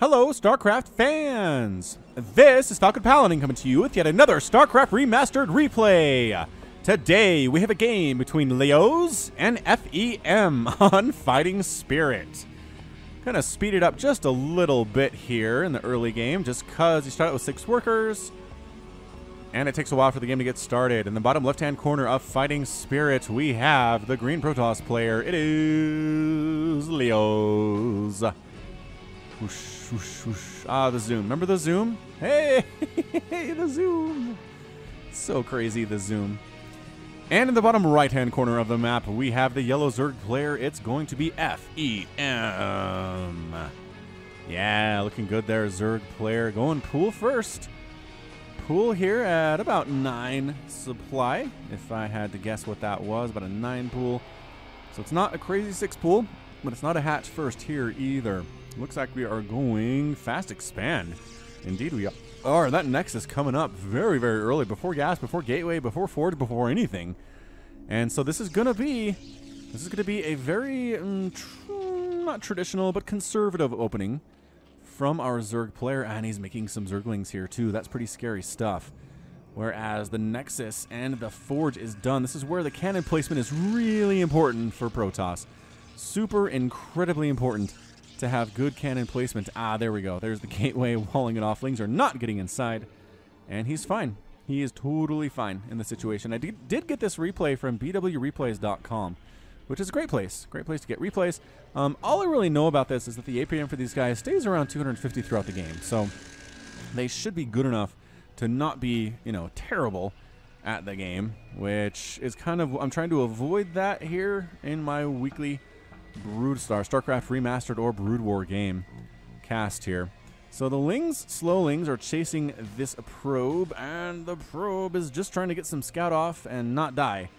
Hello, StarCraft fans! This is Falcon Paladin coming to you with yet another StarCraft Remastered replay. Today, we have a game between liaoz and f.e.m. on Fighting Spirit. Gonna speed it up just a little bit here in the early game, just because you start out with 6 workers, and it takes a while for the game to get started. In the bottom left-hand corner of Fighting Spirit, we have the green Protoss player. It is liaoz. Whoosh, whoosh, whoosh. Ah, the zoom. Remember the zoom? Hey, the zoom. So crazy, the zoom. And in the bottom right-hand corner of the map, we have the yellow Zerg player. It's going to be f.e.m. Yeah, looking good there, Zerg player. Going pool first. Pool here at about 9 supply, if I had to guess what that was. About a 9 pool. So it's not a crazy 6 pool, but it's not a hatch first here either. Looks like we are going fast expand. Indeed we are. That Nexus coming up very, very early. Before gas, before gateway, before forge, before anything. And so this is going to be a very, not traditional, but conservative opening from our Zerg player. And he's making some Zerglings here too. That's pretty scary stuff. Whereas the Nexus and the forge is done. This is where the cannon placement is really important for Protoss. Super incredibly important to have good cannon placement. Ah, there we go. There's the gateway walling it off. Lings are not getting inside. And he's fine. He is totally fine in the situation. I did get this replay from bwreplays.com, which is a great place. Great place to get replays. All I really know about this is that the APM for these guys stays around 250 throughout the game. So they should be good enough to not be, you know, terrible at the game, which is kind of, I'm trying to avoid that here in my weekly StarCraft Remastered or Brood War game cast here. So the Lings, slow Lings, are chasing this probe, and the probe is just trying to get some scout off and not die.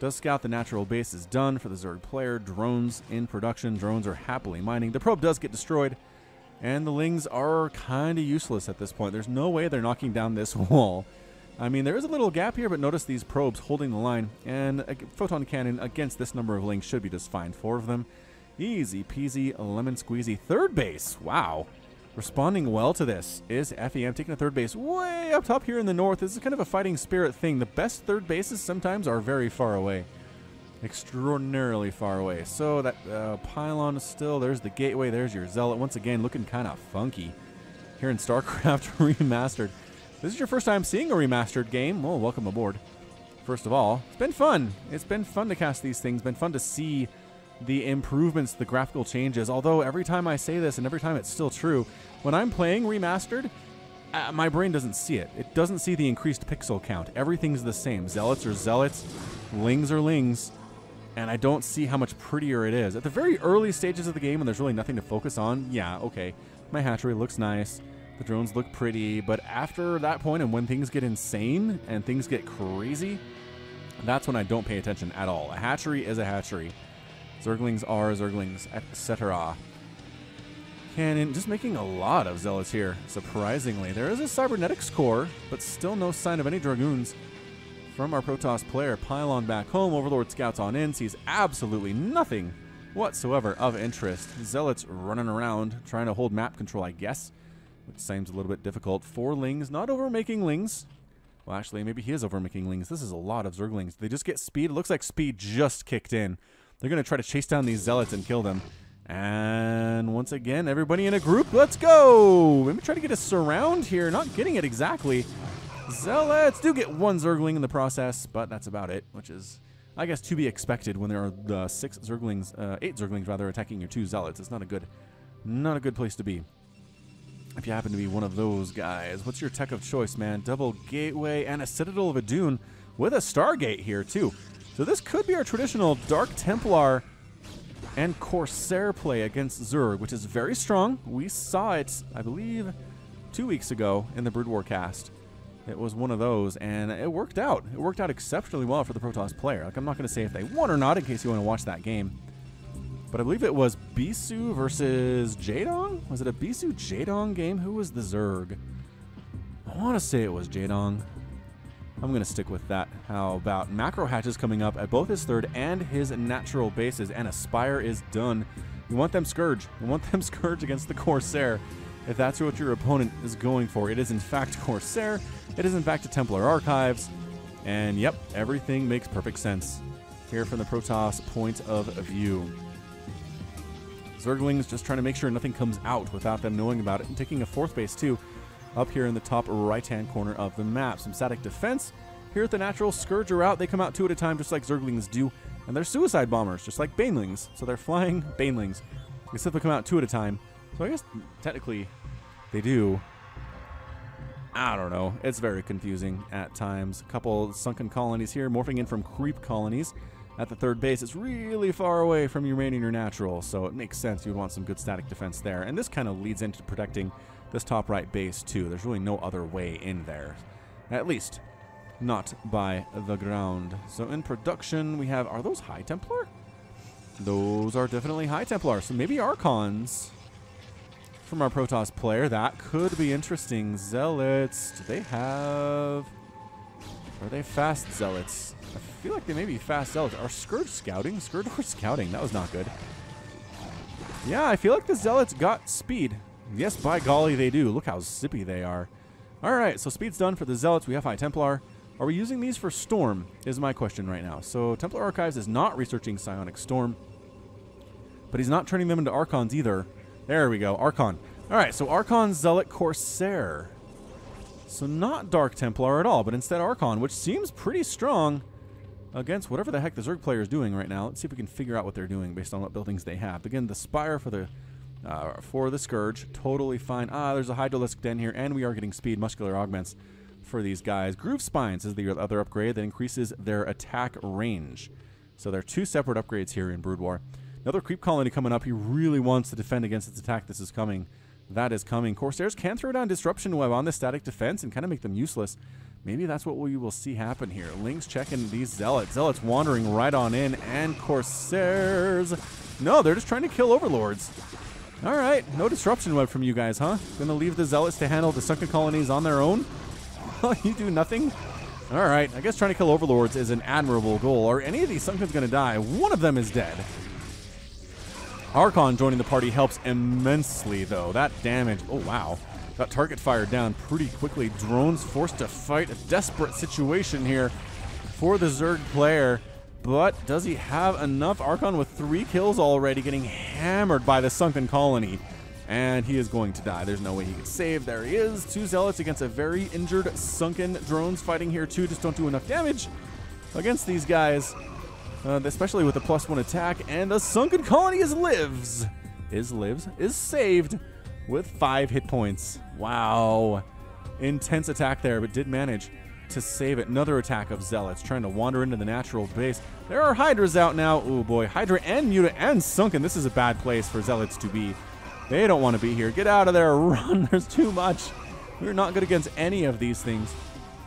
Does scout, the natural base is done for the Zerg player. Drones in production. Drones are happily mining. The probe does get destroyed, and the Lings are kind of useless at this point. There's no way they're knocking down this wall. I mean, there is a little gap here, but notice these probes holding the line. And a photon cannon against this number of Lings should be just fine. 4 of them. Easy peasy, lemon squeezy. Third base. Wow. Responding well to this is f.e.m. taking a third base way up top here in the north. This is kind of a Fighting Spirit thing. The best third bases sometimes are very far away. Extraordinarily far away. So that pylon is still, there's the gateway, there's your zealot. Once again, looking kind of funky here in StarCraft Remastered. This is your first time seeing a remastered game. Well, welcome aboard. First of all, it's been fun. It's been fun to cast these things. Been fun to see the improvements, the graphical changes. Although every time I say this and every time it's still true, when I'm playing remastered, my brain doesn't see it. It doesn't see the increased pixel count. Everything's the same. Zealots are zealots. Lings are lings. And I don't see how much prettier it is. At the very early stages of the game when there's really nothing to focus on, yeah, okay, my hatchery looks nice. The drones look pretty, but after that point and when things get insane and things get crazy, that's when I don't pay attention at all. A hatchery is a hatchery. Zerglings are Zerglings, etc. Cannon, just making a lot of zealots here, surprisingly. There is a cybernetics core, but still no sign of any dragoons from our Protoss player. Pylon back home, Overlord scouts on in, sees absolutely nothing whatsoever of interest. Zealots running around, trying to hold map control, I guess, which seems a little bit difficult. 4 Lings, not overmaking Lings. Well, actually, maybe he is overmaking Lings. This is a lot of Zerglings. They just get speed. It looks like speed just kicked in. They're going to try to chase down these zealots and kill them. And once again, everybody in a group. Let's go! Maybe try to get a surround here. Not getting it exactly. Zealots do get 1 Zergling in the process, but that's about it, which is, I guess, to be expected when there are 8 Zerglings rather attacking your 2 zealots. It's not a good place to be. If you happen to be one of those guys, what's your tech of choice, man? Double gateway and a Citadel of Adun with a Stargate here too. So this could be our traditional Dark Templar and Corsair play against Zerg, which is very strong. We saw it, I believe, 2 weeks ago in the Brood War cast. It was one of those, and it worked out. It worked out exceptionally well for the Protoss player. Like, I'm not going to say if they won or not in case you want to watch that game. But I believe it was Bisu versus Jaedong? Was it a Bisu Jaedong game? Who was the Zerg? I want to say it was Jaedong. I'm going to stick with that. How about macro hatches coming up at both his third and his natural bases, and Aspire is done. You want them Scourge. You want them Scourge against the Corsair. if that's what your opponent is going for. It is in fact Corsair. It is in fact a Templar Archives. And yep, everything makes perfect sense here from the Protoss point of view. Zerglings just trying to make sure nothing comes out without them knowing about it, and taking a 4th base too up here in the top right-hand corner of the map. Some static defense. Here at the natural, Scourge are out. They come out 2 at a time just like Zerglings do. And they're suicide bombers, just like Banelings. So they're flying Banelings. Except they come out 2 at a time. So I guess technically they do. I don't know. It's very confusing at times. A couple sunken colonies here, morphing in from creep colonies at the 3rd base. It's really far away from your main and your natural, so it makes sense you'd want some good static defense there. And this kind of leads into protecting this top right base too. There's really no other way in there. At least not by the ground. So in production we have, are those High Templar? Those are definitely High Templar. So maybe Archons from our Protoss player. That could be interesting. Zealots. Do they have... Are they fast Zealots? I feel like they may be fast Zealots. Are Scourge scouting? Scourge or scouting? That was not good. Yeah, I feel like the Zealots got speed. Yes, by golly, they do. Look how zippy they are. All right, so speed's done for the Zealots. We have High Templar. Are we using these for Storm is my question right now. So Templar Archives is not researching Psionic Storm, but he's not turning them into Archons either. There we go, Archon. All right, so Archon, Zealot, Corsair. So not Dark Templar at all, but instead Archon, which seems pretty strong against whatever the heck the Zerg player is doing right now. Let's see if we can figure out what they're doing based on what buildings they have. Again, the Spire for the Scourge, totally fine. There's a Hydralisk Den here, and we are getting speed, muscular augments for these guys. Groove Spines is the other upgrade that increases their attack range. So there are 2 separate upgrades here in Brood War. Another creep colony coming up. He really wants to defend against its attack. This is coming. That is coming. Corsairs can throw down Disruption Web on the static defense and kind of make them useless. Maybe that's what we will see happen here. Lynx checking these Zealots. Zealots wandering right on in, and Corsairs. No, they're just trying to kill Overlords. All right, no Disruption Web from you guys, huh? Gonna leave the Zealots to handle the sunken colonies on their own? You do nothing? All right, I guess trying to kill Overlords is an admirable goal. Are any of these Sunkens gonna die? One of them is dead. Archon joining the party helps immensely, though. That damage, oh wow. Got target fired down pretty quickly. Drones forced to fight. A desperate situation here for the Zerg player. But does he have enough? Archon with 3 kills already, getting hammered by the sunken colony. And he is going to die. There's no way he can save. There he is. 2 Zealots against a very injured sunken drones fighting here too. Just don't do enough damage against these guys. Especially with the +1 attack. And the sunken colony lives saved with 5 hit points. Wow. Intense attack there, but did manage to save it. Another attack of Zealots trying to wander into the natural base. There are Hydras out now. Oh boy, Hydra and Muta and Sunken. This is a bad place for Zealots to be. They don't want to be here. Get out of there. Run. There's too much. We're not good against any of these things,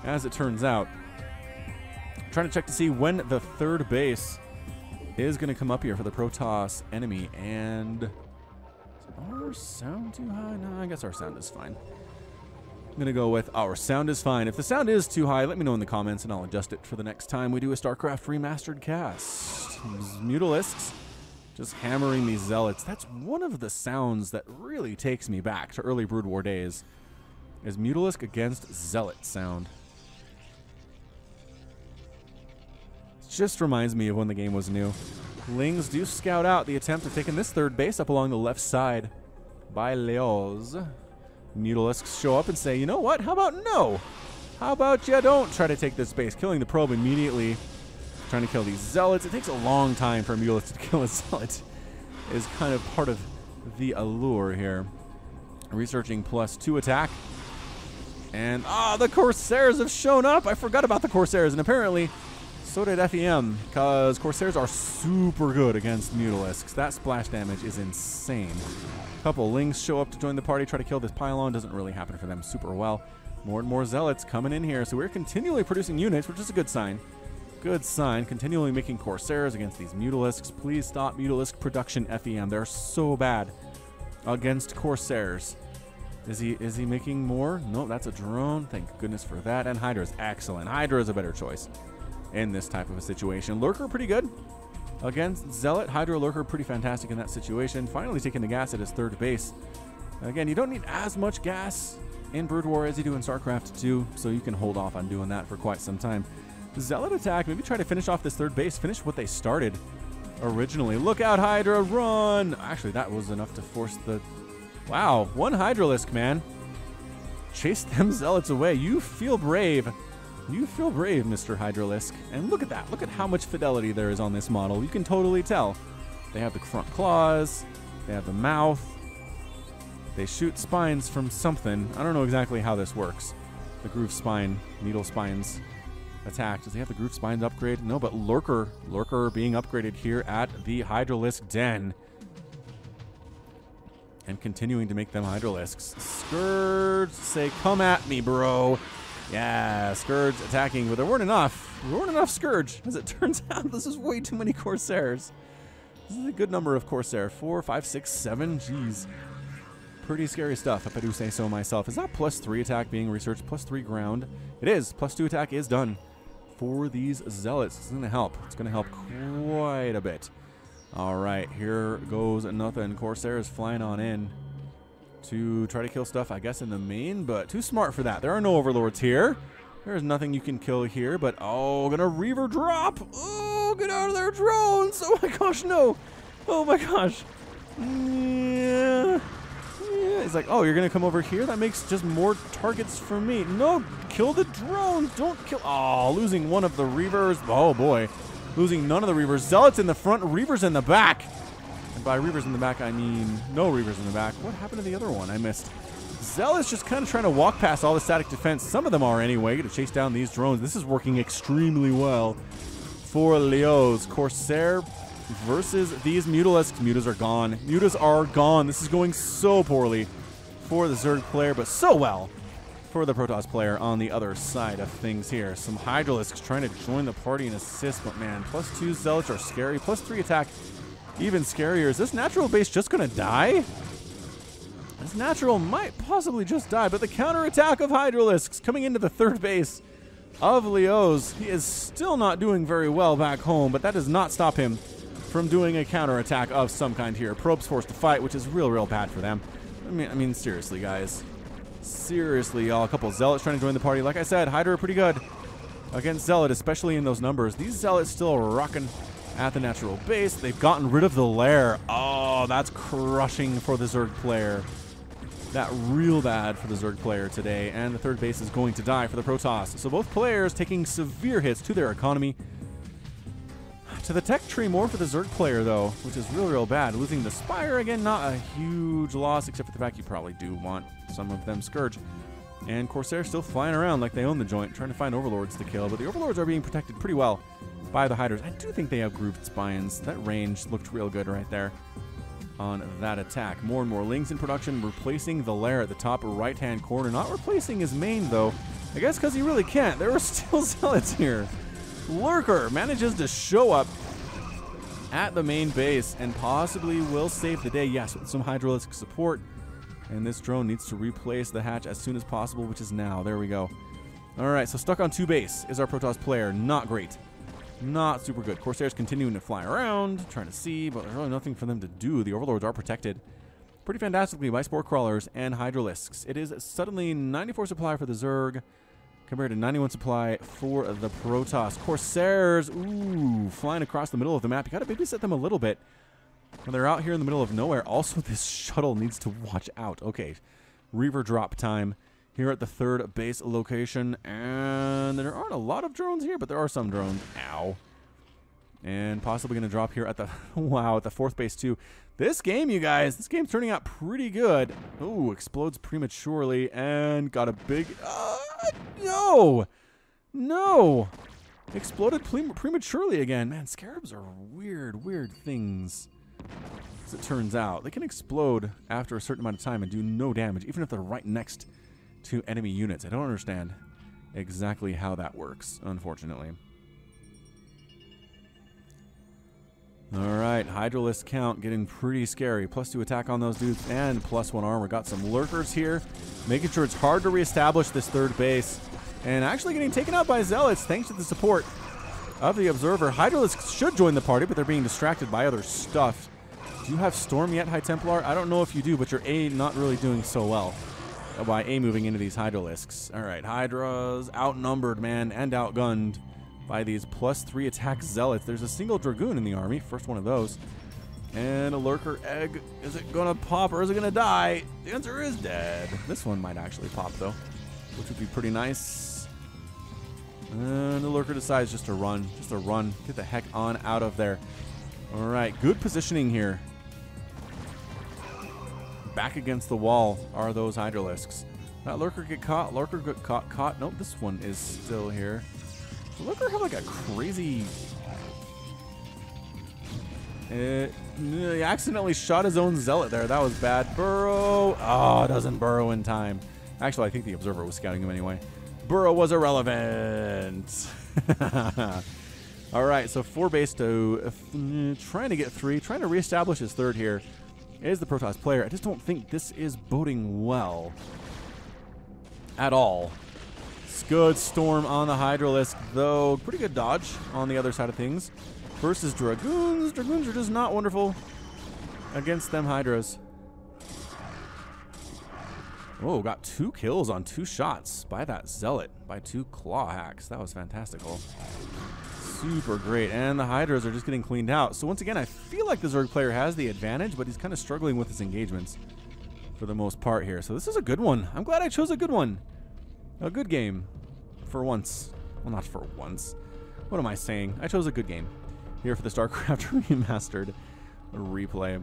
as it turns out. Trying to check to see when the 3rd base is going to come up here for the Protoss enemy. And is our sound too high? No, I guess our sound is fine. I'm going to go with our sound is fine. If the sound is too high, let me know in the comments and I'll adjust it for the next time we do a StarCraft Remastered cast. Mutalisks just hammering these Zealots. That's one of the sounds that really takes me back to early Brood War days, is Mutalisk against Zealot sound. Just reminds me of when the game was new. Lings do scout out the attempt of taking this 3rd base up along the left side by liaoz. Mutalisks show up and say, you know what? How about no? How about you don't try to take this base? Killing the probe immediately. Trying to kill these Zealots. It takes a long time for a Mutalisk to kill a Zealot. Is kind of part of the allure here. Researching +2 attack. And, the Corsairs have shown up. I forgot about the Corsairs, and apparently so did f.e.m, because Corsairs are super good against Mutalisks. That splash damage is insane. A couple Lings show up to join the party, try to kill this pylon. Doesn't really happen for them super well. More and more Zealots coming in here. So we're continually producing units, which is a good sign. Good sign. Continually making Corsairs against these Mutalisks. Please stop Mutalisk production, f.e.m. They're so bad against Corsairs. Is he making more? No, that's a drone. Thank goodness for that. And Hydra's excellent. Hydra is a better choice in this type of a situation. Lurker pretty good against Zealot. Hydra Lurker pretty fantastic in that situation. Finally taking the gas at his 3rd base. Again, you don't need as much gas in Brood War as you do in StarCraft 2, so you can hold off on doing that for quite some time. Zealot attack, maybe try to finish off this third base, finish what they started originally. Look out, Hydra, run! Actually, that was enough to force the... Wow, one Hydralisk, man. Chase them Zealots away. You feel brave. You feel brave, Mr. Hydralisk. And look at that. Look at how much fidelity there is on this model. You can totally tell. They have the front claws. They have the mouth. They shoot spines from something. I don't know exactly how this works. The groove spine, needle spines attack. Does he have the groove spines upgrade? No, but Lurker being upgraded here at the Hydralisk Den. And continuing to make them Hydralisks. Scourge say, come at me, bro. Yeah, Scourge attacking, but there weren't enough. There weren't enough Scourge. As it turns out, this is way too many Corsairs. This is a good number of Corsair. 4, 5, 6, 7. Jeez. Pretty scary stuff, if I do say so myself. Is that +3 attack being researched? +3 ground? It is. +2 attack is done for these Zealots. It's going to help. It's going to help quite a bit. All right, here goes nothing. Corsair is flying on in to try to kill stuff, I guess, in the main, but too smart for that. There are no Overlords here. There's nothing you can kill here, but, oh, gonna Reaver drop. Oh, get out of there, drones. Oh, my gosh, no. Oh, my gosh. Yeah. He's like, oh, you're going to come over here? That makes just more targets for me. No, kill the drones. Don't kill. Oh, losing one of the Reavers. Oh, boy. Losing none of the Reavers. Zealots in the front, Reavers in the back. And by Reavers in the back, I mean no Reavers in the back. What happened to the other one? I missed. Zealots just kind of trying to walk past all the static defense. Some of them are anyway, to chase down these drones. This is working extremely well for liaoz. Corsair versus these Mutalisks. Mutas are gone. Mutas are gone. This is going so poorly for the Zerg player, but so well for the Protoss player on the other side of things here. Some Hydralisks trying to join the party and assist, but man, +2 Zealots are scary. +3 attack, even scarier. Is this natural base just going to die? This natural might possibly just die, but the counterattack of Hydralisks coming into the third base of liaoz. He is still not doing very well back home, but that does not stop him from doing a counterattack of some kind here. Probe's forced to fight, which is real bad for them. I mean, seriously, guys. Seriously, y'all. A couple Zealots trying to join the party. Like I said, Hydra are pretty good against Zealot, especially in those numbers. These Zealots still rocking at the natural base. They've gotten rid of the lair. Oh, that's crushing for the Zerg player. That real bad for the Zerg player today. And the third base is going to die for the Protoss. So both players taking severe hits to their economy. To the tech tree more for the Zerg player, though, which is real bad. Losing the Spire, again, not a huge loss, except for the fact you probably do want some of them Scourge. And Corsair still flying around like they own the joint, trying to find Overlords to kill, but the Overlords are being protected pretty well by the Hydras. I do think they have grooved spines. That range looked real good right there on that attack. More and more Lings in production, replacing the lair at the top right-hand corner. Not replacing his main, though. I guess because he really can't. There are still Zealots here. Lurker manages to show up at the main base and possibly will save the day. Yes, with some Hydralisk support. And this drone needs to replace the hatch as soon as possible, which is now. There we go. All right, so stuck on 2 base is our Protoss player. Not great. Not super good. Corsairs continuing to fly around, trying to see, but there's really nothing for them to do. The Overlords are protected pretty fantastically by Spore Crawlers and Hydralisks. It is suddenly 94 supply for the Zerg, compared to 91 supply for the Protoss. Corsairs, ooh, flying across the middle of the map. You got to babysit them a little bit when they're out here in the middle of nowhere. Also, this shuttle needs to watch out. Okay, Reaver drop time here at the third base location. And there aren't a lot of drones here, but there are some drones. Ow. And possibly going to drop here at the, wow, at the fourth base too. This game, you guys, this game's turning out pretty good. Ooh, explodes prematurely and got a big, no, no. Exploded prematurely again. Man, Scarabs are weird things. As it turns out, they can explode after a certain amount of time and do no damage, even if they're right next to enemy units. I don't understand exactly how that works, unfortunately. Alright, Hydralisk count getting pretty scary. +2 attack on those dudes and +1 armor. Got some Lurkers here, making sure it's hard to reestablish this third base. And actually getting taken out by Zealots thanks to the support of the Observer. Hydralisks should join the party, but they're being distracted by other stuff. Do you have Storm yet, High Templar? I don't know if you do, but your A not really doing so well by A moving into these Hydralisks. All right, Hydra's outnumbered, man, and outgunned by these +3 attack Zealots. There's a single Dragoon in the army, first one of those. And a Lurker Egg. Is it going to pop or is it going to die? The answer is dead. This one might actually pop, though, which would be pretty nice. And the Lurker decides just to run. Just to run. Get the heck on out of there. All right, good positioning here. Back against the wall are those Hydralisks. That Lurker get caught. Lurker got caught. Nope, this one is still here. Does Lurker have like a crazy... he accidentally shot his own Zealot there. That was bad. Burrow. Oh, doesn't burrow in time. Actually, I think the Observer was scouting him anyway. Burrow was irrelevant. All right, so 4 base to trying to get 3, trying to reestablish his 3rd here. Is the Protoss player. I just don't think this is boding well at all. It's good Storm on the Hydralisk, though. Pretty good dodge on the other side of things. Versus Dragoons. Dragoons are just not wonderful against them Hydras. Oh, got 2 kills on 2 shots by that Zealot, by 2 claw hacks. That was fantastical. Super great. And the Hydras are just getting cleaned out. So once again, I feel like the Zerg player has the advantage, but he's kind of struggling with his engagements for the most part here. So this is a good one. I'm glad I chose a good one. A good game. For once. Well, not for once. What am I saying? I chose a good game here for the StarCraft Remastered replay.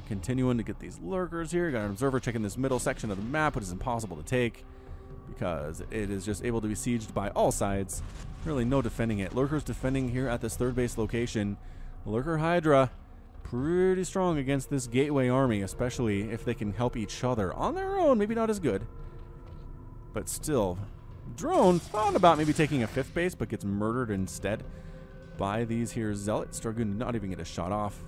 Continuing to get these Lurkers here. Got an Observer checking this middle section of the map, which is impossible to take because it is just able to be sieged by all sides. Really no defending it. Lurkers defending here at this 3rd base location. Lurker Hydra pretty strong against this Gateway army, especially if they can help each other. On their own, maybe not as good, but still. Drone thought about maybe taking a 5th base, but gets murdered instead by these here Zealots. Dragoon not even get a shot off.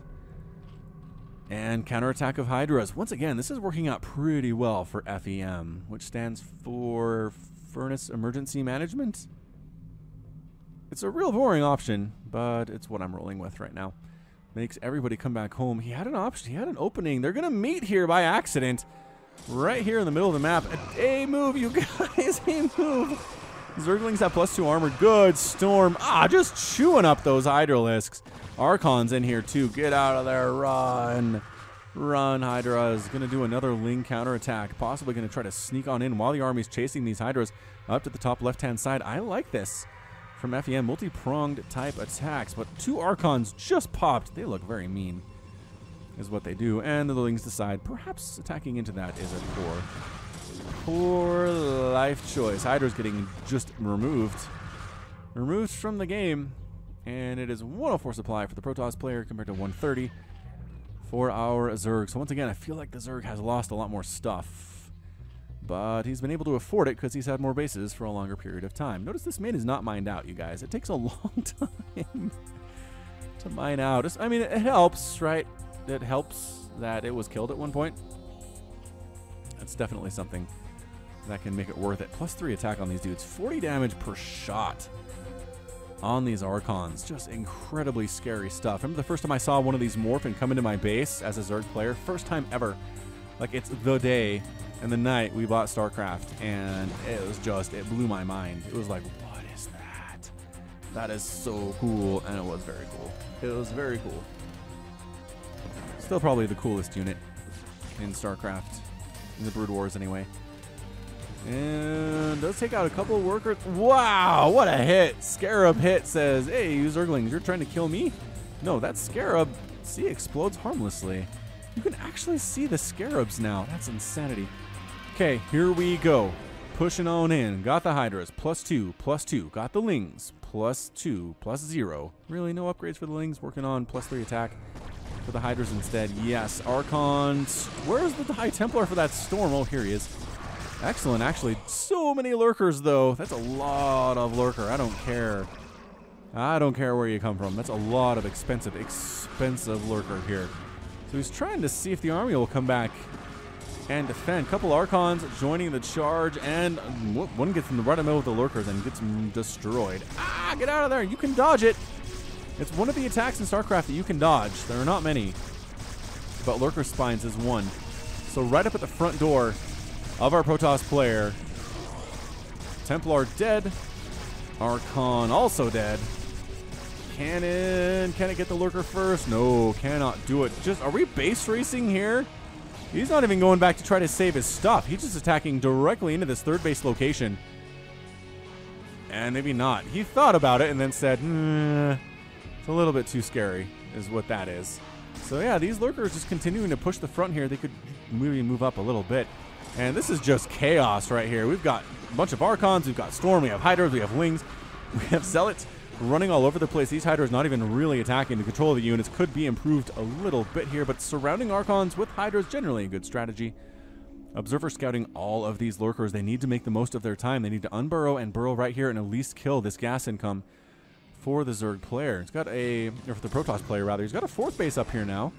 And counterattack of Hydras. Once again, this is working out pretty well for f.e.m, which stands for Furnace Emergency Management. It's a real boring option, but it's what I'm rolling with right now. Makes everybody come back home. He had an option. He had an opening. They're going to meet here by accident. Right here in the middle of the map. A move, you guys. A move. Zerglings have +2 armor. Good Storm. Just chewing up those Hydralisks. Archon's in here too. Get out of there. Run. Run, Hydra. Is going to do another Ling counterattack. Possibly going to try to sneak on in while the army's chasing these Hydras up to the top left-hand side. I like this from f.e.m. Multi-pronged type attacks. But 2 Archons just popped. They look very mean is what they do. And the Lings decide perhaps attacking into that is a poor life choice. Hydra's getting just removed. Removed from the game. And it is 104 supply for the Protoss player compared to 130 for our Zerg. So once again, I feel like the Zerg has lost a lot more stuff. But he's been able to afford it because he's had more bases for a longer period of time. Notice this main is not mined out, you guys. It takes a long time to mine out. I mean, it helps, right? It helps that it was killed at one point. That's definitely something that can make it worth it. +3 attack on these dudes. 40 damage per shot on these Archons. Just incredibly scary stuff. Remember the first time I saw one of these morph and come into my base as a Zerg player? First time ever. Like, it's the day and the night we bought StarCraft, and it was just, it blew my mind. It was like, what is that? That is so cool, and it was very cool. It was very cool. Still probably the coolest unit in StarCraft, in the Brood Wars anyway. And does take out a couple of workers. Wow, what a hit. Scarab hit says, hey, you Zerglings, you're trying to kill me? No, that Scarab, see, explodes harmlessly. You can actually see the Scarabs now. That's insanity. Okay, here we go. Pushing on in. Got the Hydras. +2, +2. Got the Lings. +2, +0. Really, no upgrades for the Lings. Working on +3 attack for the Hydras instead. Yes, Archons. Where's the High Templar for that Storm? Oh, here he is. Excellent, actually. So many Lurkers, though. That's a lot of Lurker. I don't care. I don't care where you come from. That's a lot of expensive Lurker here. So he's trying to see if the army will come back and defend. Couple Archons joining the charge, and one gets in the right middle of the Lurkers and gets destroyed. Get out of there. You can dodge it. It's one of the attacks in StarCraft that you can dodge. There are not many. but Lurker Spines is 1. So right up at the front door of our Protoss player. Templar dead. Archon also dead. Cannon. Can it get the Lurker first? No, cannot do it. Just, are we base racing here? He's not even going back to try to save his stuff. He's just attacking directly into this third base location. And maybe not. He thought about it and then said, it's a little bit too scary, is what that is. So yeah, these Lurkers just continuing to push the front here. They could maybe move up a little bit. And this is just chaos right here. We've got a bunch of Archons, we've got Storm, we have Hydras, we have Wings, we have Zealots running all over the place. These Hydras not even really attacking. The control of the units could be improved a little bit here, but surrounding Archons with Hydras generally a good strategy. Observer scouting all of these Lurkers. They need to make the most of their time. They need to unburrow and burrow right here and at least kill this gas income for the Zerg player. He's got a, or for the Protoss player rather, he's got a 4th base up here now,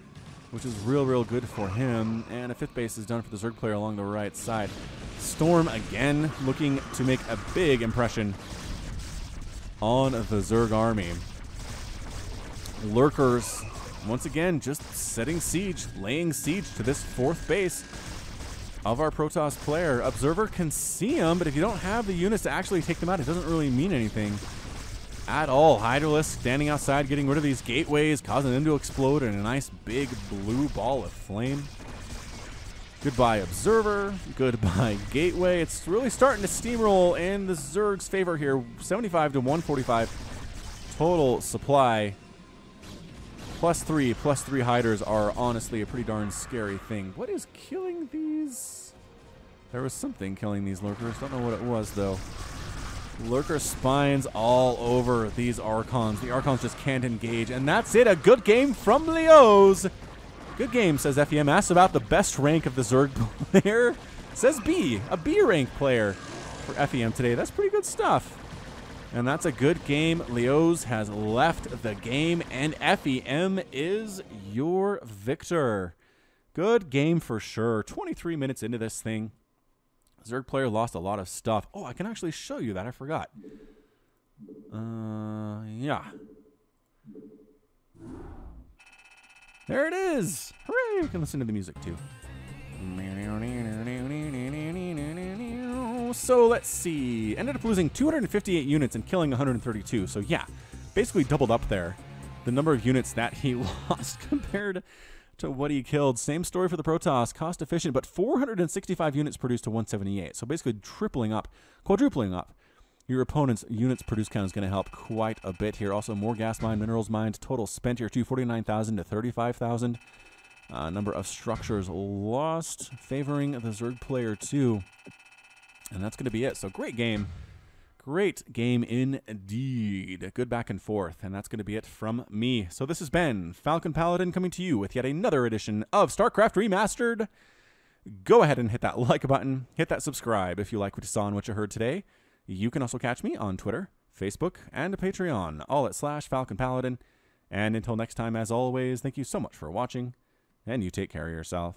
which is real good for him. And a 5th base is done for the Zerg player along the right side. Storm again looking to make a big impression on the Zerg army. Lurkers once again just setting siege, laying siege to this 4th base of our Protoss player. Observer can see him, but if you don't have the units to actually take them out, it doesn't really mean anything at all. Hydralisk standing outside, getting rid of these gateways, causing them to explode in a nice big blue ball of flame. Goodbye, Observer. Goodbye, Gateway. It's really starting to steamroll in the Zerg's favor here. 75 to 145 total supply. +3 hiders are honestly a pretty darn scary thing. What is killing these? There was something killing these Lurkers. Don't know what it was, though. Lurker Spines all over these Archons. The Archons just can't engage. And that's it. A good game from liaoz. Good game, says f.e.m. Asked about the best rank of the Zerg player. Says B. A B rank player for f.e.m. today. That's pretty good stuff. And that's a good game. liaoz has left the game, and f.e.m. is your victor. Good game for sure. 23 minutes into this thing. Zerg player lost a lot of stuff. Oh, I can actually show you that. I forgot. Yeah. There it is. Hooray! You can listen to the music too. So let's see. Ended up losing 258 units and killing 132. So yeah, basically doubled up there. The number of units that he lost compared to what he killed. Same story for the Protoss. Cost efficient, but 465 units produced to 178. So basically tripling up, quadrupling up. Your opponent's units produced count is going to help quite a bit here. Also, more gas mine, minerals mined. Total spent here, 49,000 to 35,000. Number of structures lost, favoring the Zerg player too. And that's going to be it. So great game. Great game indeed. Good back and forth. And that's going to be it from me. So this has been Falcon Paladin coming to you with yet another edition of StarCraft Remastered. Go ahead and hit that like button. Hit that subscribe if you like what you saw and what you heard today. You can also catch me on Twitter, Facebook, and Patreon, all at /Falcon Paladin. And until next time, as always, thank you so much for watching, and you take care of yourself.